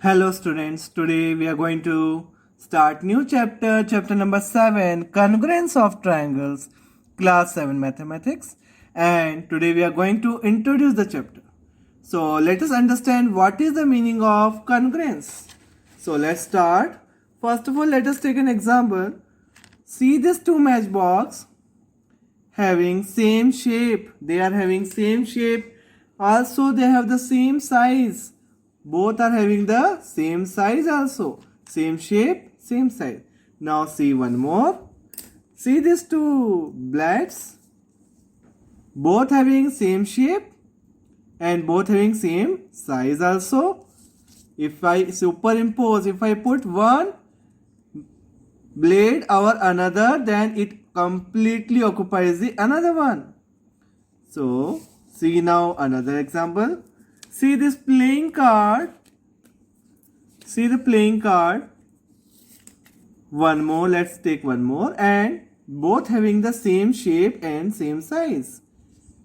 Hello students, today we are going to start new chapter number 7, congruence of triangles, class 7 mathematics, and today we are going to introduce the chapter. So let us understand what is the meaning of congruence. So let's start. First of all, let us take an example. See this two matchbox having same shape. They are having same shape. Also they have the same size. Both are having the same size also. Same shape, same size. Now see one more. See these two blades. Both having same shape and both having same size also. If I superimpose, if I put one blade over another, then it completely occupies the another one. So see now another example. See this playing card. See the playing card. One more, let's take one more, and both having the same shape and same size.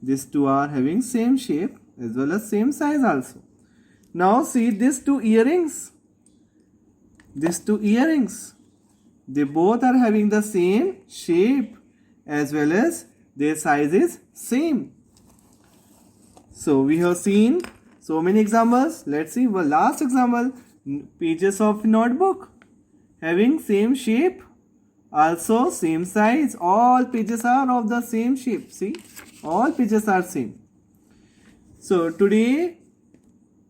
These two are having same shape as well as same size also. Now see these two earrings. These two earrings. They both are having the same shape as well as their size is same. So we have seen so many examples. Let's see one last example. Pages of notebook having same shape, also same size. All pages are of the same shape. See, all pages are same. So today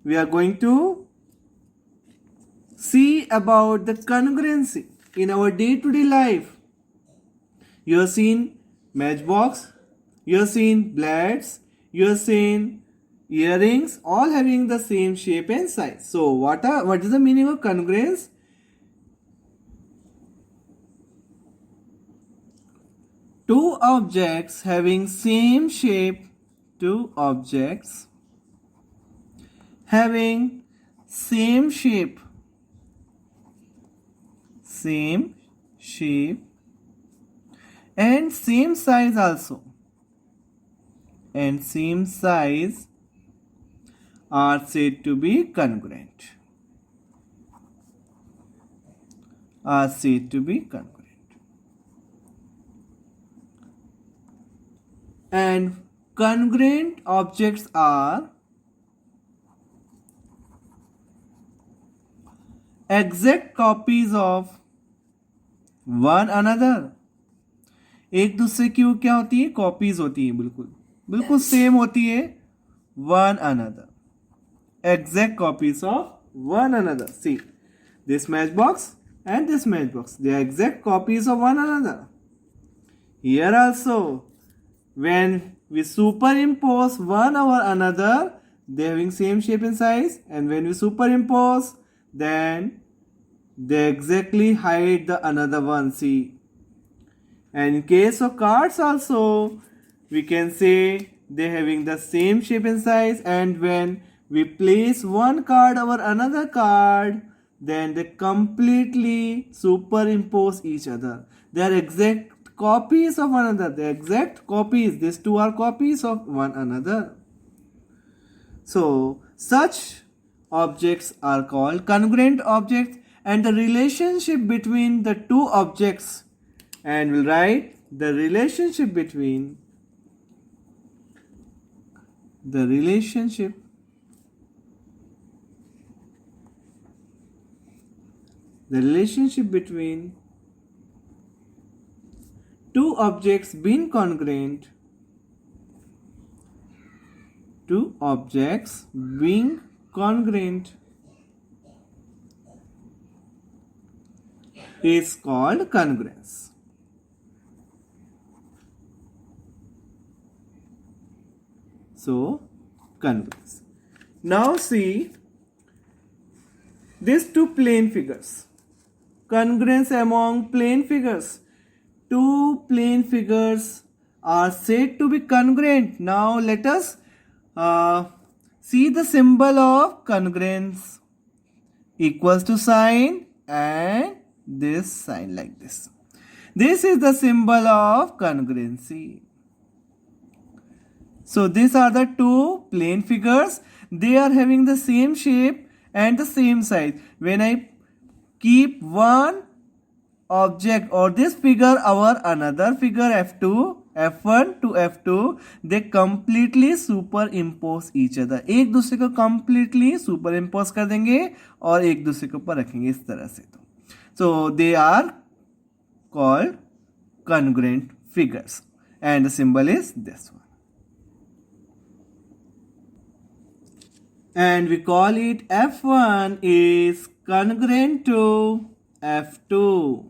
we are going to see about the congruency in our day-to-day life. You have seen matchbox, you have seen blades, you have seen earrings, all having the same shape and size. So what is the meaning of congruence? Two objects having same shape, two objects having same shape, and same size also, and same size are said to be congruent. Are said to be congruent. And congruent objects are exact copies of one another. एक दूसरे की क्या होती है? Copies होती हैं, बिल्कुल बिल्कुल सेम होती है one another. Exact copies of one another. See, this matchbox and this matchbox, they are exact copies of one another. Here also, when we superimpose one over another, they having same shape and size, and when we superimpose, then they exactly hide the another one. See, and in case of cards also, we can say they having the same shape and size, and when we place one card over another card, then they completely superimpose each other. They are exact copies of one another. They are exact copies. These two are copies of one another. So such objects are called congruent objects, and the relationship between the two objects, and we'll write the relationship between two objects being congruent, is called congruence. So congruence. Now see these two plane figures. Congruence among plane figures. Two plane figures are said to be congruent. Now let us see the symbol of congruence. Equals to sign and this sign like this. This is the symbol of congruency. So these are the two plane figures. They are having the same shape and the same size. When I keep one object or this figure over another figure F2, F1 to F2, they completely superimpose each other. एक दूसरे को completely superimpose कर देंगे और एक दूसरे के ऊपर रखेंगे इस तरह से. So they are called congruent figures and the symbol is this one. And we call it F1 is congruent to F2.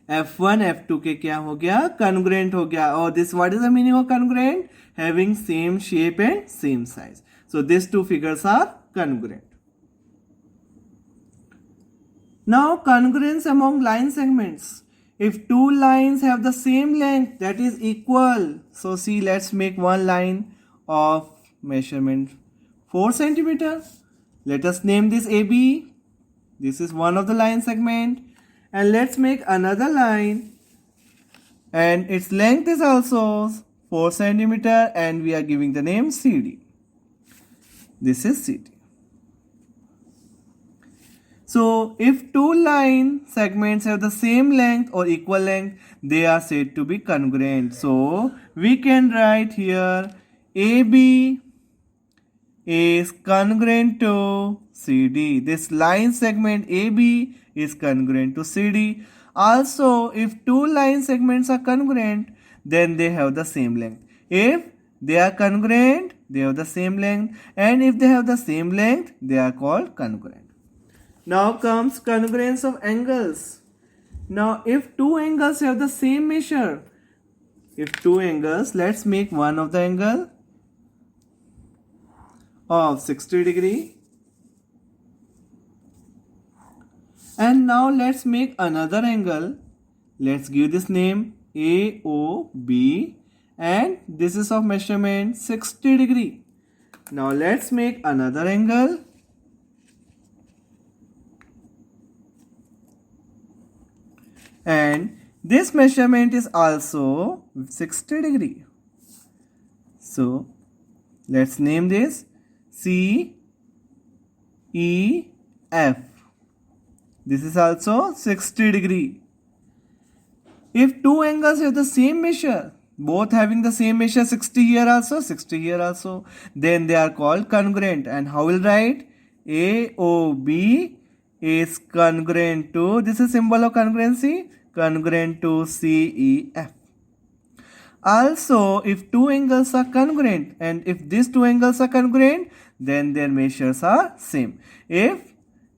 F1 F2 के क्या हो गया? Congruent हो गया. और this what is the meaning of congruent? Having same shape and same size. So these two figures are congruent. Now congruence among line segments. If two lines have the same length, that is equal. So see, let's make one line of measurement 4 centimeter. Let us name this AB. This is one of the line segment. And let's make another line. And its length is also 4 centimeter. And we are giving the name CD. This is CD. So, if two line segments have the same length or equal length, they are said to be congruent. So, we can write here AB is congruent to CD. This line segment AB is congruent to CD. Also, if two line segments are congruent, then they have the same length. If they are congruent, they have the same length. And if they have the same length, they are called congruent. Now comes congruence of angles. Now if two angles have the same measure, let's make one of the angle of 60 degree. And now let's make another angle. Let's give this name AOB, and this is of measurement 60 degree. Now let's make another angle. And this measurement is also 60 degree. So let's name this CEF. This is also 60 degree. If two angles have the same measure, both having the same measure, 60 here also, 60 here also, then they are called congruent. And how will write? AOB is congruent to, this is symbol of congruency, congruent to CEF. Also, if two angles are congruent, and if these two angles are congruent, then their measures are same. If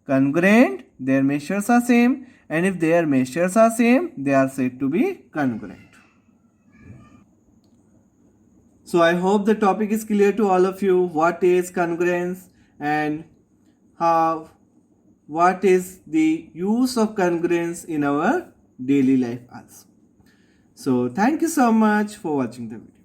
congruent, their measures are same, and if their measures are same, they are said to be congruent. So I hope the topic is clear to all of you. What is congruence and what is the use of congruence in our daily life also. So thank you so much for watching the video.